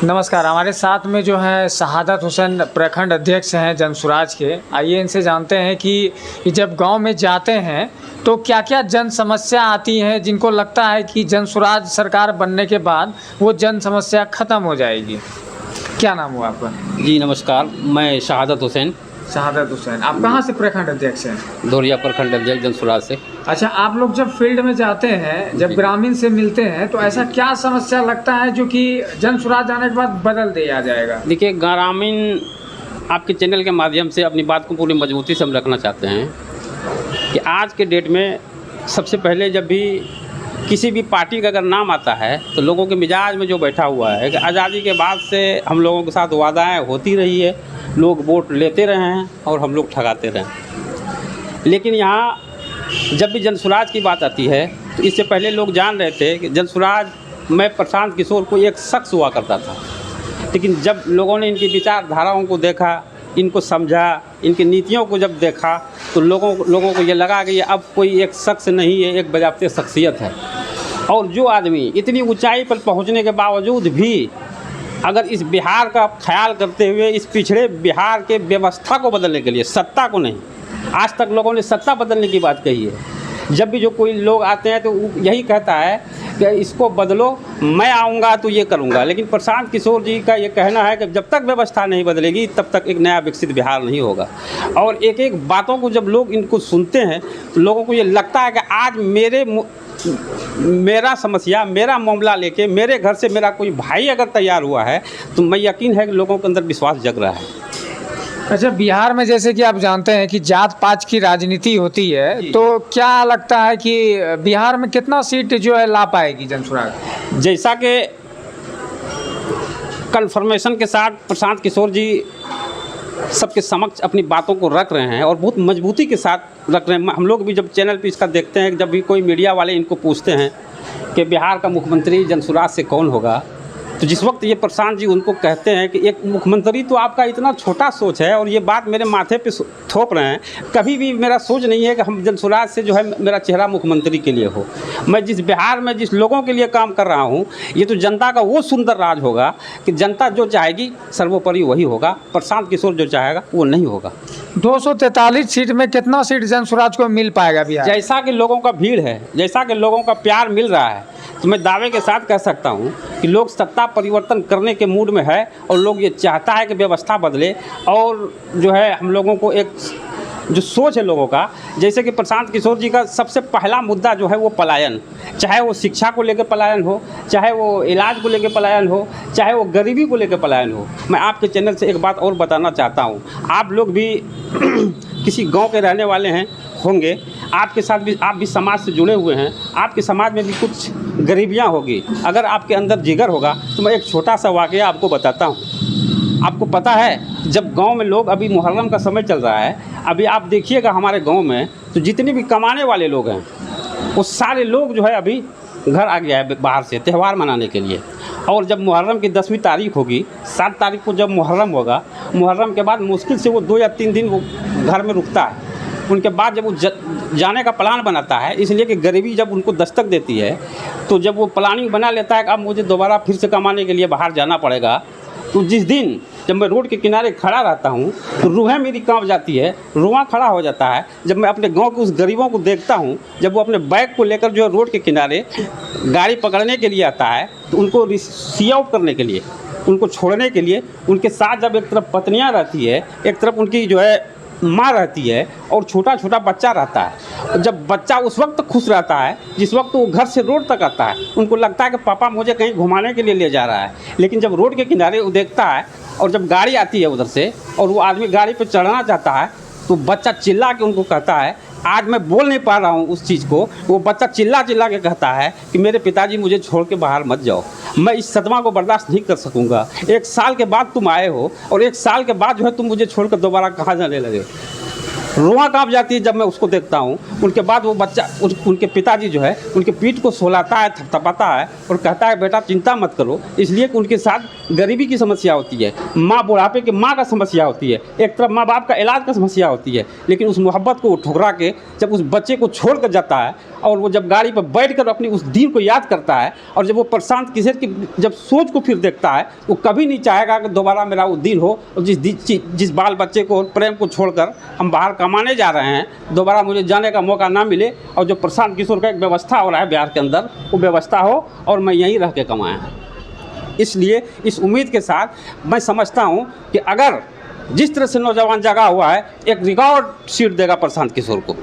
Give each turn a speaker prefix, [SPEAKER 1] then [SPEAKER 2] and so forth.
[SPEAKER 1] नमस्कार। हमारे साथ में जो है शहादत हुसैन प्रखंड अध्यक्ष हैं जनसुराज के। आइए इनसे जानते हैं कि जब गांव में जाते हैं तो क्या क्या जन समस्या आती हैं जिनको लगता है कि जनसुराज सरकार बनने के बाद वो जन समस्या ख़त्म हो जाएगी। क्या नाम हुआ आपका?
[SPEAKER 2] जी नमस्कार, मैं शहादत हुसैन,
[SPEAKER 1] शहादत हुसैन। आप कहाँ से प्रखंड अध्यक्ष हैं?
[SPEAKER 2] धोरिया प्रखंड अध्यक्ष जनसुराज से।
[SPEAKER 1] अच्छा, आप लोग जब फील्ड में जाते हैं, जब ग्रामीण से मिलते हैं, तो ऐसा क्या समस्या लगता है जो कि जनसुराज आने के बाद बदल दिया जाएगा?
[SPEAKER 2] देखिए, ग्रामीण आपके चैनल के माध्यम से अपनी बात को पूरी मजबूती से हम रखना चाहते हैं कि आज के डेट में सबसे पहले जब भी किसी भी पार्टी का अगर नाम आता है तो लोगों के मिजाज में जो बैठा हुआ है कि आज़ादी के बाद से हम लोगों के साथ वादाएँ होती रही है, लोग वोट लेते रहे हैं और हम लोग ठगाते रहे हैं। लेकिन यहाँ जब भी जनसुराज की बात आती है तो इससे पहले लोग जान रहे थे कि जनसुराज में प्रशांत किशोर को एक शख्स हुआ करता था। लेकिन जब लोगों ने इनकी विचारधाराओं को देखा, इनको समझा, इनकी नीतियों को जब देखा तो लोगों को ये लगा कि ये अब कोई एक शख्स नहीं है, एक बजाते शख्सियत है। और जो आदमी इतनी ऊंचाई पर पहुंचने के बावजूद भी अगर इस बिहार का ख्याल करते हुए इस पिछड़े बिहार के व्यवस्था को बदलने के लिए, सत्ता को नहीं, आज तक लोगों ने सत्ता बदलने की बात कही है। जब भी जो कोई लोग आते हैं तो यही कहता है कि इसको बदलो, मैं आऊँगा तो ये करूँगा। लेकिन प्रशांत किशोर जी का ये कहना है कि जब तक व्यवस्था नहीं बदलेगी तब तक एक नया विकसित बिहार नहीं होगा। और एक एक बातों को जब लोग इनको सुनते हैं तो लोगों को ये लगता है कि आज मेरा समस्या, मेरा मामला लेके मेरे घर से मेरा कोई भाई अगर तैयार हुआ है तो मैं यकीन है कि लोगों के अंदर विश्वास जग रहा है।
[SPEAKER 1] अच्छा, बिहार में जैसे कि आप जानते हैं कि जात पात की राजनीति होती है, तो क्या लगता है कि बिहार में कितना सीट जो है ला पाएगी जनसुराज?
[SPEAKER 2] जैसा कि कन्फर्मेशन के साथ प्रशांत किशोर जी सबके समक्ष अपनी बातों को रख रहे हैं और बहुत मजबूती के साथ रख रहे हैं। हम लोग भी जब चैनल पे इसका देखते हैं, जब भी कोई मीडिया वाले इनको पूछते हैं कि बिहार का मुख्यमंत्री जनसुराज से कौन होगा, तो जिस वक्त ये प्रशांत जी उनको कहते हैं कि एक मुख्यमंत्री तो आपका इतना छोटा सोच है और ये बात मेरे माथे पे थोप रहे हैं। कभी भी मेरा सोच नहीं है कि हम जनसुराज से जो है मेरा चेहरा मुख्यमंत्री के लिए हो। मैं जिस बिहार में जिस लोगों के लिए काम कर रहा हूँ, ये तो जनता का वो सुंदर राज होगा कि जनता जो चाहेगी सर्वोपरि वही होगा, प्रशांत किशोर जो चाहेगा वो नहीं होगा।
[SPEAKER 1] 243 सीट में कितना सीट जनसुराज को मिल पाएगा बिहार?
[SPEAKER 2] जैसा कि लोगों का भीड़ है, जैसा कि लोगों का प्यार मिल रहा है, तो मैं दावे के साथ कह सकता हूँ कि लोग सत्ता परिवर्तन करने के मूड में है और लोग ये चाहता है कि व्यवस्था बदले। और जो है हम लोगों को एक जो सोच है लोगों का, जैसे कि प्रशांत किशोर जी का सबसे पहला मुद्दा जो है वो पलायन, चाहे वो शिक्षा को लेकर पलायन हो, चाहे वो इलाज को लेकर पलायन हो, चाहे वो गरीबी को लेकर पलायन हो। मैं आपके चैनल से एक बात और बताना चाहता हूँ, आप लोग भी किसी गांव के रहने वाले हैं होंगे, आपके साथ भी आप भी समाज से जुड़े हुए हैं, आपके समाज में भी कुछ गरीबियां होगी। अगर आपके अंदर जिगर होगा तो मैं एक छोटा सा वाक़या आपको बताता हूँ। आपको पता है जब गांव में लोग, अभी मुहर्रम का समय चल रहा है, अभी आप देखिएगा हमारे गांव में तो जितने भी कमाने वाले लोग हैं वो सारे लोग जो है अभी घर आ गया है बाहर से त्यौहार मनाने के लिए। और जब मुहर्रम की 10वीं तारीख होगी, 7 तारीख को जब मुहर्रम होगा, मुहर्रम के बाद मुश्किल से वो 2 या 3 दिन वो घर में रुकता है। उनके बाद जब वो जाने का प्लान बनाता है, इसलिए कि गरीबी जब उनको दस्तक देती है, तो जब वो प्लानिंग बना लेता है कि अब मुझे दोबारा फिर से कमाने के लिए बाहर जाना पड़ेगा, तो जिस दिन जब मैं रोड के किनारे खड़ा रहता हूँ तो रूहें मेरी कांप जाती है, रुआं खड़ा हो जाता है जब मैं अपने गांव के उस गरीबों को देखता हूँ। जब वो अपने बैग को लेकर जो है रोड के किनारे गाड़ी पकड़ने के लिए आता है, तो उनको सी आउट करने के लिए, उनको छोड़ने के लिए, उनके साथ जब एक तरफ पत्नियाँ रहती है, एक तरफ उनकी जो है माँ रहती है और छोटा छोटा बच्चा रहता है। जब बच्चा उस वक्त खुश रहता है जिस वक्त वो घर से रोड तक आता है, उनको लगता है कि पापा मुझे कहीं घुमाने के लिए ले जा रहा है। लेकिन जब रोड के किनारे वो देखता है और जब गाड़ी आती है उधर से और वो आदमी गाड़ी पे चढ़ना चाहता है, तो बच्चा चिल्ला के उनको कहता है, आज मैं बोल नहीं पा रहा हूँ उस चीज़ को, वो बच्चा चिल्ला चिल्ला के कहता है कि मेरे पिताजी मुझे छोड़ के बाहर मत जाओ, मैं इस सदमा को बर्दाश्त नहीं कर सकूँगा। 1 साल के बाद तुम आए हो और 1 साल के बाद जो है तुम मुझे छोड़कर दोबारा कहाँ जाने लगे। रुआं काँप जाती है जब मैं उसको देखता हूँ। उनके बाद वो बच्चा उनके पिताजी जो है उनके पीठ को सहलाता है, थपथपाता है और कहता है बेटा चिंता मत करो, इसलिए कि उनके साथ गरीबी की समस्या होती है, माँ बुढ़ापे के माँ का समस्या होती है, एक तरफ माँ बाप का इलाज का समस्या होती है, लेकिन उस मोहब्बत को ठुकरा के जब उस बच्चे को छोड़ कर जाता है और वो जब गाड़ी पर बैठ कर अपनी उस दिन को याद करता है और जब वो प्रशांत किशोर की जब सोच को फिर देखता है, वो कभी नहीं चाहेगा कि दोबारा मेरा वो दिन हो और जिस बाल बच्चे को प्रेम को छोड़कर हम बाहर कमाने जा रहे हैं, दोबारा मुझे जाने का मौका ना मिले और जो प्रशांत किशोर का एक व्यवस्था हो रहा है बिहार के अंदर, वो व्यवस्था हो और मैं यहीं रह के कमाया। इसलिए इस उम्मीद के साथ मैं समझता हूं कि अगर जिस तरह से नौजवान जगा हुआ है, एक रिकॉर्ड सीट देगा प्रशांत किशोर को।